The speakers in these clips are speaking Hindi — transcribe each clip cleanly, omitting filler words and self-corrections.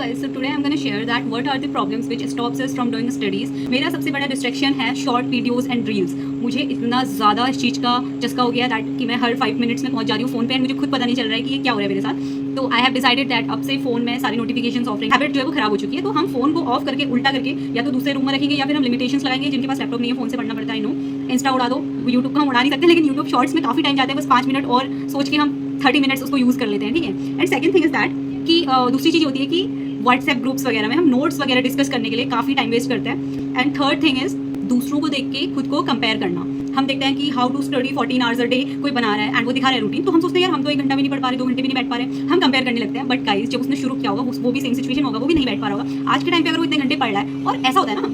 guys, so today I'm going to share that what are the problems which stops us from doing studies. मेरा सबसे बड़ा डिस्ट्रैक्शन है शॉर्ट वीडियोस एंड रील्स। मुझे इतना ज़्यादा इस चीज़ का चस्का हो गया दैट कि मैं हर 5 मिनट्स में पहुंच जा रही हूँ फ़ोन पे एंड मुझे खुद पता नहीं चल रहा है कि ये क्या हो रहा है मेरे साथ। तो आई हैव डिसाइडेड दैट अब से फ़ोन में सारी नोटिफिकेशंस ऑफ रही हैबिट जो है वो खराब हो चुकी है। तो हम फ़ोन को ऑफ करके उल्टा करके या तो दूसरे रूम में रखेंगे या फिर हम लिमिटेशंस लगाएंगे। जिनके पास लैपटॉप नहीं है फ़ोन से पढ़ना पड़ता है, नो इंस्टा उड़ा दो, यूट्यूब का हम उड़ा नहीं सकते, लेकिन यूट्यूब शॉर्ट्स में काफ़ी टाइम जाते हैं, बस 5 मिनट और सोच के हम 30 मिनट्स उसको यूज़ कर लेते हैं, ठीक है। And second thing is that कि दूसरी चीज़ होती है कि व्हाट्सएप ग्रुप्स वगैरह में हम नोट्स वगैरह डिस्कस करने के लिए काफ़ी टाइम वेस्ट करते हैं। एंड थर्ड थिंग इज़ दूसरों को देख के खुद को कंपेयर करना। हम देखते हैं कि how to study 14 hours a day कोई बना रहा है एंड वो दिखा रहा है रूटीन, तो हम सोचते हैं यार हम तो 1 घंटा भी नहीं पढ़ पा रहे, 2 घंटे भी नहीं बैठ पा रहे, हम कंपेयर करने लगते हैं। बट गाइस जब उसने शुरू किया होगा वो भी सेम सिचुएशन होगा, वो भी नहीं बैठ पा रहा होगा। आज के टाइम पे अगर वो इतने घंटे पढ़ रहा है, और ऐसा होता है ना,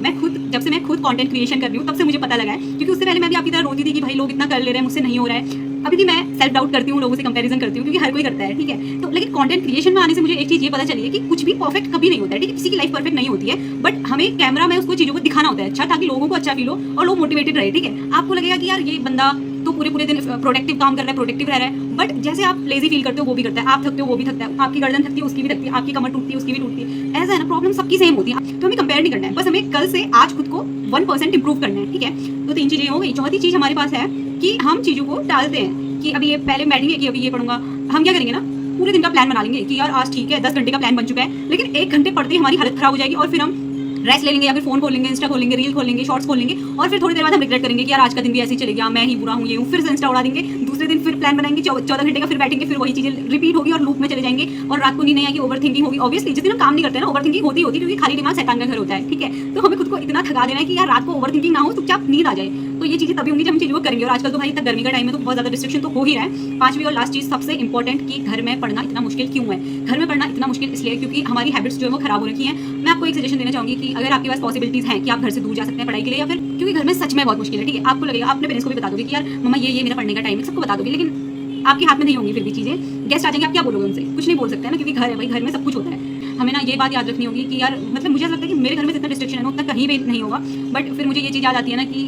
जब से मैं खुद कंटेंट क्रिएशन कर रही हूँ तब से मुझे पता लगा है, क्योंकि उससे पहले मैं भी आपकी तरह रोती थी कि भाई लोग इतना कर ले रहे हैं, मुझसे नहीं हो रहा है। अभी भी मैं सेल्फ डाउट करती हूँ, लोगों से कंपैरिजन करती हूँ, क्योंकि हर कोई करता है, ठीक है। तो लेकिन कंटेंट क्रिएशन में आने से मुझे एक चीज़ ये पता चली है कि कुछ भी परफेक्ट कभी नहीं होता है, ठीक है। किसी की लाइफ परफेक्ट नहीं होती है, बट हमें कैमरा में उसको चीज़ों को दिखाना होता है अच्छा, ताकि लोगों को अच्छा फील हो और लोग मोटिवेटेड रहे, ठीक है। आपको लगेगा कि यार ये बंदा तो पूरे दिन प्रोडक्टिव काम कर रहा है, प्रोडक्टिव रह रहा है, बट जैसे आप लेजी फील करते हो वो भी करता है, आप थकते हो वो भी थकता है, आपकी गर्दन थकती है उसकी भी थकती है, आपकी कमर टूटती है उसकी भी टूटती है। ऐसा है ना, प्रॉब्लम सबकी सेम होती है। तो हमें कंपेयर नहीं करना है, बस हमें कल से आज खुद को 1% इंप्रूव करना है, ठीक है। तो 3 चीज़ें हो गई। चौथी चीज़ हमारे पास है कि हम चीज़ों को टालते हैं कि अभी ये पहले बैठेंगे कि अभी ये पढ़ूंगा। हम क्या करेंगे ना, पूरे दिन का प्लान बना लेंगे कि यार आज ठीक है 10 घंटे का प्लान बन चुका है, लेकिन 1 घंटे पढ़ते ही हमारी हालत खराब हो जाएगी और फिर हम रेस्ट ले लेंगे या फिर फोन खोल लेंगे, इंस्टा खोल लेंगे, रील खोल लेंगे, शॉर्ट्स खोल लेंगे, और फिर थोड़ी देर बाद हम रिग्रेट करेंगे कि यार आज का दिन भी ऐसे ही चले गया, मैं ही बुरा हूँ, ये हूँ। फिर से इंस्टा उड़ा देंगे, दूसरे दिन फिर प्लान बनाएंगे 14 घंटे का, फिर बैठेंगे, फिर वही चीजें रिपीट होगी और लूप में चले जाएंगे और रात को नींद नहीं आएगी, ओवर थिंकिंग होगी। ऑब्वियसली जिस दिन हम काम नहीं करते ना, ओवर थिंकिंग होती क्योंकि खाली दिमाग शैतान का घर होता है, ठीक है। तो हमें खुद को इतना थका देना है कि यार रात को ओवर थिंकिंग ना हो, चुपचाप नींद आ जाए। तो ये चीजें तभी होंगी जब हम चीजों को करेंगे। और आजकल तो भाई इतना गर्मी का टाइम है तो बहुत ज्यादा डिस्ट्रक्शन तो हो ही रहा है। 5वीं और लास्ट चीज सबसे इंपॉर्टेंट कि घर में पढ़ना इतना मुश्किल क्यों है। घर में पढ़ना इतना मुश्किल इसलिए क्योंकि हमारी हैबिट्स जो है वो खराब हो रखी हैं। मैं आपको एक सजेशन देना चाहूंगी कि अगर आपके पास पॉसिबिलिटीज हैं कि आप घर से दूर जा सकते हैं पढ़ाई के लिए, या फिर क्योंकि घर में सच में बहुत मुश्किल है, ठीक है। आपको लगेगा, अपने पेरेंट्स को भी बता दोगे कि यार मम्मा ये मेरा पढ़ने का टाइम है, सबको बता दोगे, लेकिन आपके हाथ में नहीं होंगी फिर भी चीजें। गेस्ट आ जाएंगे, आप क्या बोलोगे उनसे, कुछ नहीं बोल सकते हैं ना, क्योंकि घर है भाई, घर में सब कुछ होता है। हमें ना ये बात याद रखनी होगी कि यार मतलब मुझे ऐसा लगता है कि मेरे घर में जितना डिस्ट्रक्शन है ना उतना कहीं भी नहीं होगा। बट फिर मुझे ये चीज़ याद आती है ना कि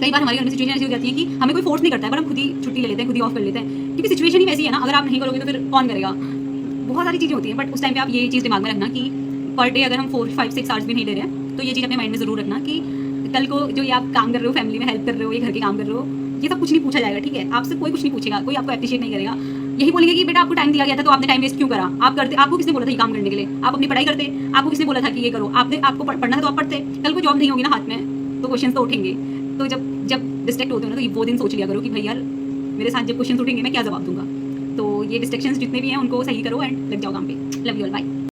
कई बार हमारे घर में सिचुएशन ऐसी हो जाती है कि हमें कोई फोर्स नहीं करता है, पर हम खुद ही छुट्टी ले लेते हैं, खुद ही ऑफ कर लेते हैं, क्योंकि सिचुएशन ही वैसी है ना। अगर आप नहीं करोगे तो फिर कौन करेगा। बहुत सारी चीज़ें होती हैं, बट उस टाइम पे आप ये चीज़ दिमाग में रखना कि पर डे अगर हम 4, 5, 6 आवर्स भी नहीं ले रहे हैं, तो ये चीज़ अपने माइंड में ज़रूर रखना कि कल को जो ये आप काम कर रहे हो, फैमिली में हेल्प कर रहे हो, ये घर के काम कर रहे हो, ये सब कुछ नहीं पूछा जाएगा, ठीक है। आपसे कोई कुछ नहीं पूछेगा, कोई आपको एप्रिशिएट नहीं करेगा। यही बोलेंगे कि बेटा आपको टाइम दिया गया था तो आपने टाइम वेस्ट क्यों करा, आप करते, आपको किसने बोला था ये काम करने के लिए, आप अपनी पढ़ाई करते, आपको किसने बोला था कि ये करो, आपको पढ़ना है तो आप पढ़ते। कल को जॉब नहीं होगी ना हाथ में, तो क्वेश्चन तो उठेंगे। तो जब डिस्ट्रैक्ट होते हो ना, तो वो दिन सोच लिया करो कि भाई यार मेरे साथ जब क्वेश्चन उठेंगे मैं क्या जवाब दूंगा। तो ये डिस्ट्रैक्शंस जितने भी हैं उनको सही करो एंड लग जाओ काम पे। Love you all, bye.